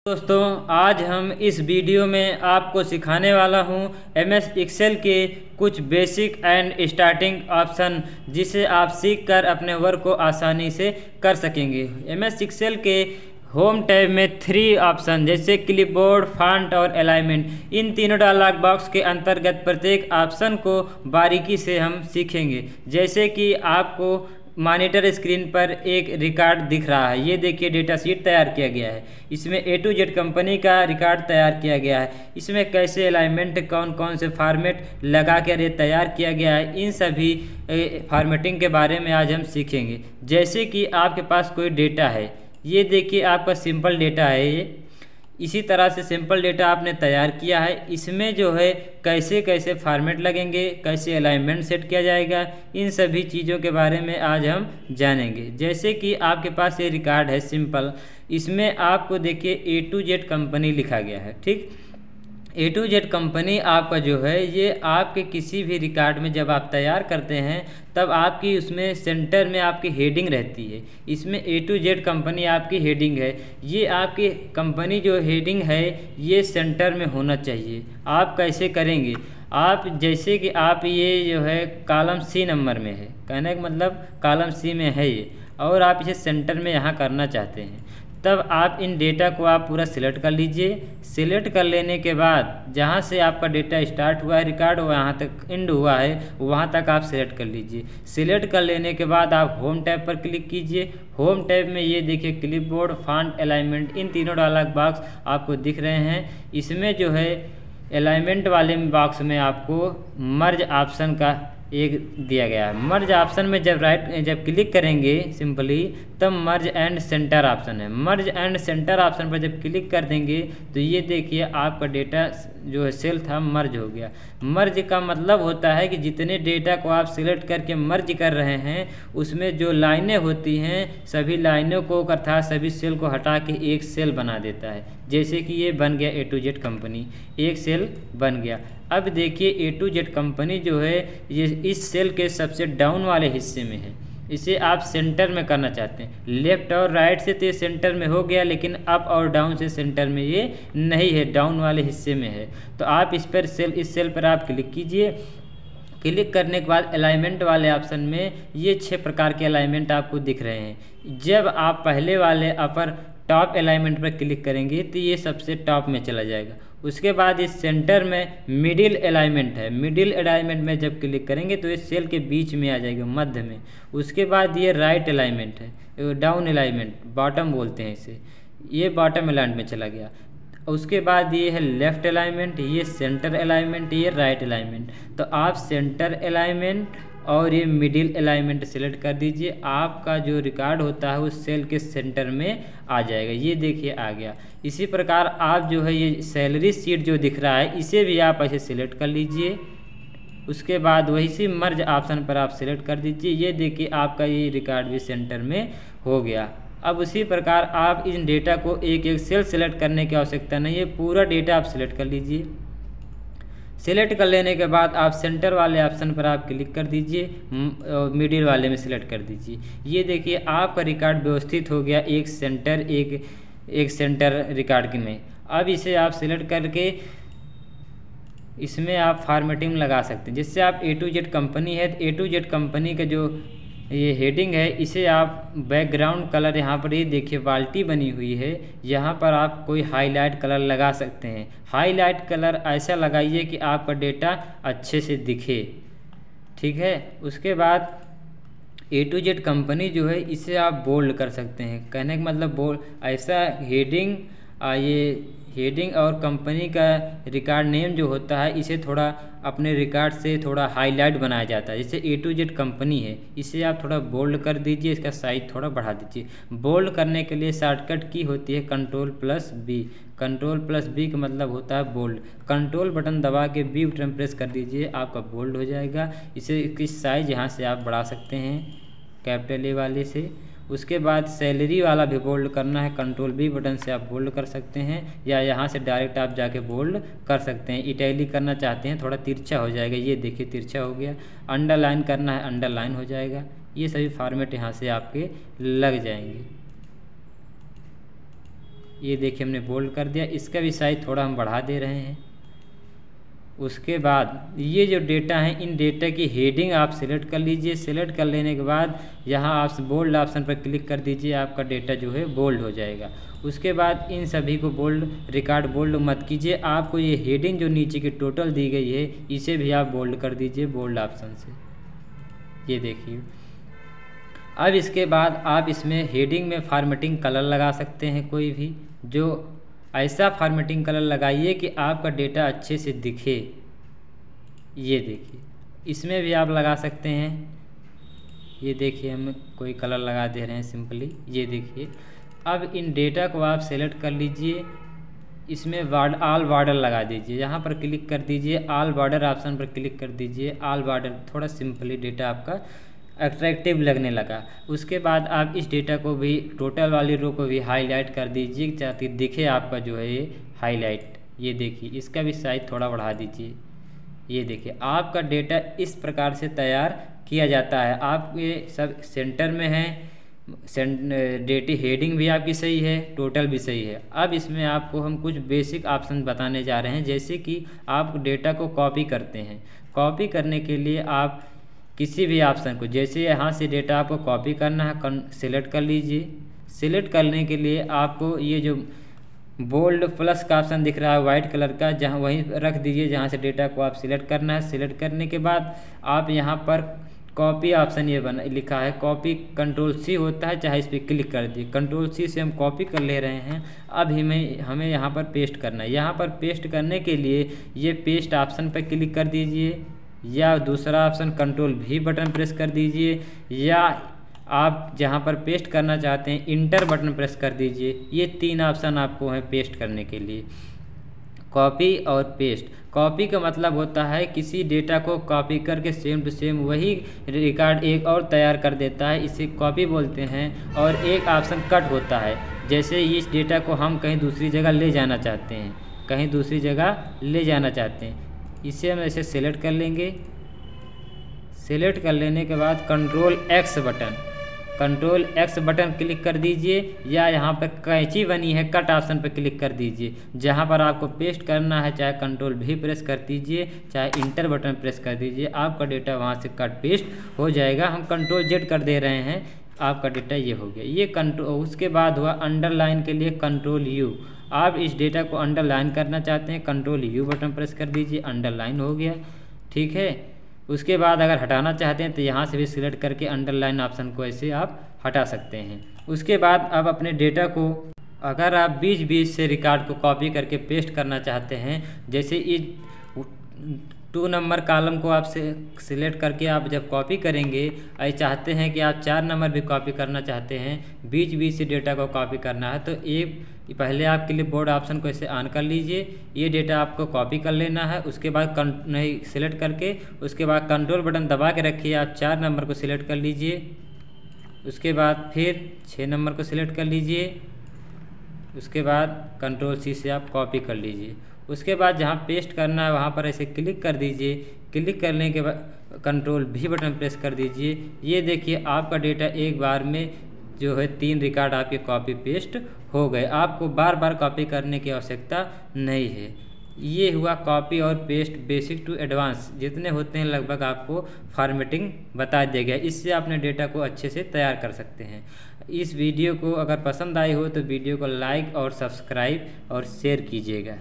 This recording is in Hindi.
दोस्तों, आज हम इस वीडियो में आपको सिखाने वाला हूं MS एक्सेल के कुछ बेसिक एंड स्टार्टिंग ऑप्शन जिसे आप सीखकर अपने वर्क को आसानी से कर सकेंगे। MS एक्सेल के होम टैब में 3 ऑप्शन जैसे क्लिपबोर्ड, फॉन्ट और अलाइनमेंट, इन तीनों डायलॉग बॉक्स के अंतर्गत प्रत्येक ऑप्शन को बारीकी से हम सीखेंगे। जैसे कि आपको मॉनिटर स्क्रीन पर एक रिकॉर्ड दिख रहा है, ये देखिए डेटा शीट तैयार किया गया है। इसमें A to Z कंपनी का रिकॉर्ड तैयार किया गया है। इसमें कैसे अलाइनमेंट, कौन कौन से फॉर्मेट लगा कर ये तैयार किया गया है, इन सभी फॉर्मेटिंग के बारे में आज हम सीखेंगे। जैसे कि आपके पास कोई डेटा है, ये देखिए आपका सिंपल डेटा है, ये इसी तरह से सिंपल डेटा आपने तैयार किया है। इसमें जो है कैसे कैसे फॉर्मेट लगेंगे, कैसे अलाइनमेंट सेट किया जाएगा, इन सभी चीज़ों के बारे में आज हम जानेंगे। जैसे कि आपके पास ये रिकॉर्ड है सिंपल, इसमें आपको देखिए A to Z कंपनी लिखा गया है। ठीक, A to Z कंपनी आपका जो है ये आपके किसी भी रिकॉर्ड में जब आप तैयार करते हैं तब आपकी उसमें सेंटर में आपकी हेडिंग रहती है। इसमें A to Z कंपनी आपकी हेडिंग है। ये आपकी कंपनी जो हेडिंग है ये सेंटर में होना चाहिए। आप कैसे करेंगे, आप जैसे कि आप ये जो है कॉलम C नंबर में है, कहने का मतलब कॉलम C में है ये, और आप इसे सेंटर में यहाँ करना चाहते हैं, तब आप इन डेटा को आप पूरा सिलेक्ट कर लीजिए। सिलेक्ट कर लेने के बाद जहाँ से आपका डेटा स्टार्ट हुआ है रिकॉर्ड, वहाँ तक एंड हुआ है, वहाँ तक आप सिलेक्ट कर लीजिए। सिलेक्ट कर लेने के बाद आप होम टैब पर क्लिक कीजिए। होम टैब में ये देखिए क्लिपबोर्ड, फॉन्ट, अलाइनमेंट, इन तीनों डायलॉग बॉक्स आपको दिख रहे हैं। इसमें जो है अलाइनमेंट वाले बॉक्स में आपको मर्ज ऑप्शन का एक दिया गया है। मर्ज ऑप्शन में जब क्लिक करेंगे सिंपली, तब मर्ज एंड सेंटर ऑप्शन है। मर्ज एंड सेंटर ऑप्शन पर जब क्लिक कर देंगे तो ये देखिए आपका डेटा जो है सेल था मर्ज हो गया। मर्ज का मतलब होता है कि जितने डेटा को आप सिलेक्ट करके मर्ज कर रहे हैं उसमें जो लाइनें होती हैं सभी लाइनों को अर्थात सभी सेल को हटा के एक सेल बना देता है। जैसे कि ये बन गया A to Z कंपनी, एक सेल बन गया। अब देखिए A to Z कंपनी जो है ये इस सेल के सबसे डाउन वाले हिस्से में है। इसे आप सेंटर में करना चाहते हैं, लेफ्ट और राइट से तो ये सेंटर में हो गया, लेकिन अप और डाउन से सेंटर में ये नहीं है, डाउन वाले हिस्से में है। तो आप इस सेल पर आप क्लिक कीजिए। क्लिक करने के बाद अलाइनमेंट वाले ऑप्शन में ये 6 प्रकार के अलाइनमेंट आपको दिख रहे हैं। जब आप पहले वाले अपर टॉप अलाइनमेंट पर क्लिक करेंगे तो ये सबसे टॉप में चला जाएगा। उसके बाद इस सेंटर में मिडिल अलाइनमेंट है। मिडिल अलाइनमेंट में जब क्लिक करेंगे तो इस सेल के बीच में आ जाएगा, मध्य में। उसके बाद ये राइट अलाइनमेंट है, डाउन अलाइनमेंट, बॉटम बोलते हैं इसे, ये बॉटम अलाइनमेंट में चला गया। उसके बाद ये है लेफ़्ट अलाइनमेंट, ये सेंटर अलाइनमेंट, ये राइट अलाइनमेंट। तो आप सेंटर अलाइनमेंट और ये मिडिल अलाइनमेंट सेलेक्ट कर दीजिए। आपका जो रिकॉर्ड होता है उस सेल के सेंटर में आ जाएगा। ये देखिए आ गया। इसी प्रकार आप जो है ये सैलरी शीट जो दिख रहा है इसे भी आप ऐसे सिलेक्ट कर लीजिए। उसके बाद वही सी मर्ज ऑप्शन पर आप सिलेक्ट कर दीजिए। ये देखिए आपका ये रिकॉर्ड भी सेंटर में हो गया। अब उसी प्रकार आप इन डेटा को एक एक सेल सेलेक्ट करने की आवश्यकता नहीं है, पूरा डेटा आप सिलेक्ट कर लीजिए। सिलेक्ट कर लेने के बाद आप सेंटर वाले ऑप्शन पर आप क्लिक कर दीजिए, मिडिल वाले में सिलेक्ट कर दीजिए। ये देखिए आपका रिकॉर्ड व्यवस्थित हो गया, एक सेंटर रिकॉर्ड में। अब इसे आप सिलेक्ट करके इसमें आप फॉर्मेटिंग लगा सकते हैं। जिससे आप A to Z कंपनी है, A to Z कंपनी का जो ये हेडिंग है इसे आप बैकग्राउंड कलर, यहाँ पर ये देखिए बाल्टी बनी हुई है, यहाँ पर आप कोई हाईलाइट कलर लगा सकते हैं। हाईलाइट कलर ऐसा लगाइए कि आपका डेटा अच्छे से दिखे। ठीक है, उसके बाद A to Z कंपनी जो है इसे आप बोल्ड कर सकते हैं। कहने का मतलब बोल्ड ऐसा हेडिंग, ये हेडिंग और कंपनी का रिकॉर्ड नेम जो होता है इसे थोड़ा अपने रिकॉर्ड से थोड़ा हाईलाइट बनाया जाता है। जैसे A to Z कंपनी है, इसे आप थोड़ा बोल्ड कर दीजिए, इसका साइज थोड़ा बढ़ा दीजिए। बोल्ड करने के लिए शॉर्टकट की होती है Ctrl+B। Ctrl+B का मतलब होता है बोल्ड। कंट्रोल बटन दबा के B बटन प्रेस कर दीजिए, आपका बोल्ड हो जाएगा। इसे इसकी साइज यहाँ से आप बढ़ा सकते हैं कैपिटल A वाले से। उसके बाद सैलरी वाला भी बोल्ड करना है, Ctrl+B बटन से आप बोल्ड कर सकते हैं, या यहाँ से डायरेक्ट आप जाके बोल्ड कर सकते हैं। इटैलिक करना चाहते हैं थोड़ा तिरछा हो जाएगा, ये देखिए तिरछा हो गया। अंडरलाइन करना है, अंडरलाइन हो जाएगा। ये सभी फॉर्मेट यहाँ से आपके लग जाएंगे। ये देखिए हमने बोल्ड कर दिया। इसका भी साइज थोड़ा हम बढ़ा दे रहे हैं। उसके बाद ये जो डेटा है, इन डेटा की हेडिंग आप सिलेक्ट कर लीजिए। सिलेक्ट कर लेने के बाद यहाँ आप बोल्ड ऑप्शन पर क्लिक कर दीजिए, आपका डेटा जो है बोल्ड हो जाएगा। उसके बाद इन सभी को बोल्ड, रिकॉर्ड बोल्ड मत कीजिए, आपको ये हेडिंग जो नीचे की टोटल दी गई है इसे भी आप बोल्ड कर दीजिए बोल्ड ऑप्शन से। ये देखिए। अब इसके बाद आप इसमें हेडिंग में फॉर्मेटिंग कलर लगा सकते हैं, कोई भी जो ऐसा फॉर्मेटिंग कलर लगाइए कि आपका डेटा अच्छे से दिखे। ये देखिए, इसमें भी आप लगा सकते हैं। ये देखिए हम कोई कलर लगा दे रहे हैं सिंपली। ये देखिए। अब इन डेटा को आप सेलेक्ट कर लीजिए, इसमें ऑल बॉर्डर लगा दीजिए। यहाँ पर क्लिक कर दीजिए, ऑल बॉर्डर ऑप्शन पर क्लिक कर दीजिए। ऑल बॉर्डर थोड़ा सिंपली डेटा आपका अट्रैक्टिव लगने लगा। उसके बाद आप इस डेटा को भी, टोटल वाली रो को भी हाईलाइट कर दीजिए ताकि दिखे आपका जो है ये हाईलाइट। ये देखिए, इसका भी साइज थोड़ा बढ़ा दीजिए। ये देखिए, आपका डेटा इस प्रकार से तैयार किया जाता है। आप ये सब सेंटर में है, डेटा हेडिंग भी आपकी सही है, टोटल भी सही है। अब इसमें आपको हम कुछ बेसिक ऑप्शन बताने जा रहे हैं, जैसे कि आप डेटा को कॉपी करते हैं। कॉपी करने के लिए आप किसी भी ऑप्शन को, जैसे यहाँ से डेटा आपको कॉपी करना है, सिलेक्ट कर लीजिए। सिलेक्ट करने के लिए आपको ये जो बोल्ड प्लस का ऑप्शन दिख रहा है वाइट कलर का, जहाँ वहीं रख दीजिए जहाँ से डेटा को आप सिलेक्ट करना है। सिलेक्ट करने के बाद आप यहाँ पर कॉपी ऑप्शन ये लिखा है, कॉपी कंट्रोल-C होता है, चाहे इस पर क्लिक कर दिए। कंट्रोल-C से हम कॉपी कर ले रहे हैं। अब हमें यहाँ पर पेस्ट करना है। यहाँ पर पेस्ट करने के लिए ये पेस्ट ऑप्शन पर क्लिक कर दीजिए, या दूसरा ऑप्शन कंट्रोल-V बटन प्रेस कर दीजिए, या आप जहाँ पर पेस्ट करना चाहते हैं इंटर बटन प्रेस कर दीजिए। ये 3 ऑप्शन आपको हैं पेस्ट करने के लिए, कॉपी और पेस्ट। कॉपी का मतलब होता है किसी डेटा को कॉपी करके सेम टू सेम वही रिकॉर्ड एक और तैयार कर देता है, इसे कॉपी बोलते हैं। और एक ऑप्शन कट होता है, जैसे इस डेटा को हम कहीं दूसरी जगह ले जाना चाहते हैं, कहीं दूसरी जगह ले जाना चाहते हैं, इसे हम ऐसे सेलेक्ट कर लेंगे। सेलेक्ट कर लेने के बाद कंट्रोल एक्स बटन क्लिक कर दीजिए, या यहाँ पर कैंची बनी है कट ऑप्शन पर क्लिक कर दीजिए। जहाँ पर आपको पेस्ट करना है, चाहे कंट्रोल-V प्रेस कर दीजिए, चाहे इंटर बटन प्रेस कर दीजिए, आपका डेटा वहाँ से कट पेस्ट हो जाएगा। हम कंट्रोल-Z कर दे रहे हैं, आपका डेटा ये हो गया। ये उसके बाद हुआ अंडरलाइन के लिए कंट्रोल-U। आप इस डेटा को अंडरलाइन करना चाहते हैं, कंट्रोल-U बटन प्रेस कर दीजिए, अंडरलाइन हो गया। ठीक है। उसके बाद अगर हटाना चाहते हैं तो यहाँ से भी सिलेक्ट करके अंडरलाइन ऑप्शन को ऐसे आप हटा सकते हैं। उसके बाद आप अपने डेटा को, अगर आप बीच से रिकॉर्ड को कॉपी करके पेस्ट करना चाहते हैं, जैसे इस 2 नंबर कॉलम को आप सिलेक्ट करके आप जब कॉपी करेंगे, ऐसे चाहते हैं कि आप 4 नंबर भी कॉपी करना चाहते हैं, बीच से डेटा को कॉपी करना है, तो पहले आप क्लिपबोर्ड ऑप्शन को ऐसे ऑन कर लीजिए। ये डेटा आपको कॉपी कर लेना है। उसके बाद सिलेक्ट करके उसके बाद कंट्रोल बटन दबा के रखिए, आप 4 नंबर को सिलेक्ट कर लीजिए। उसके बाद फिर 6 नंबर को सिलेक्ट कर लीजिए। उसके बाद कंट्रोल-C से आप कॉपी कर लीजिए। उसके बाद जहाँ पेस्ट करना है वहाँ पर ऐसे क्लिक कर दीजिए। क्लिक करने के बाद कंट्रोल-V बटन प्रेस कर दीजिए। ये देखिए, आपका डेटा एक बार में जो है 3 रिकॉर्ड आपके कॉपी पेस्ट हो गए। आपको बार बार कॉपी करने की आवश्यकता नहीं है। ये हुआ कॉपी और पेस्ट बेसिक टू एडवांस, जितने होते हैं लगभग आपको फॉर्मेटिंग बता दिया गया। इससे अपने डेटा को अच्छे से तैयार कर सकते हैं। इस वीडियो को अगर पसंद आई हो तो वीडियो को लाइक और सब्सक्राइब और शेयर कीजिएगा।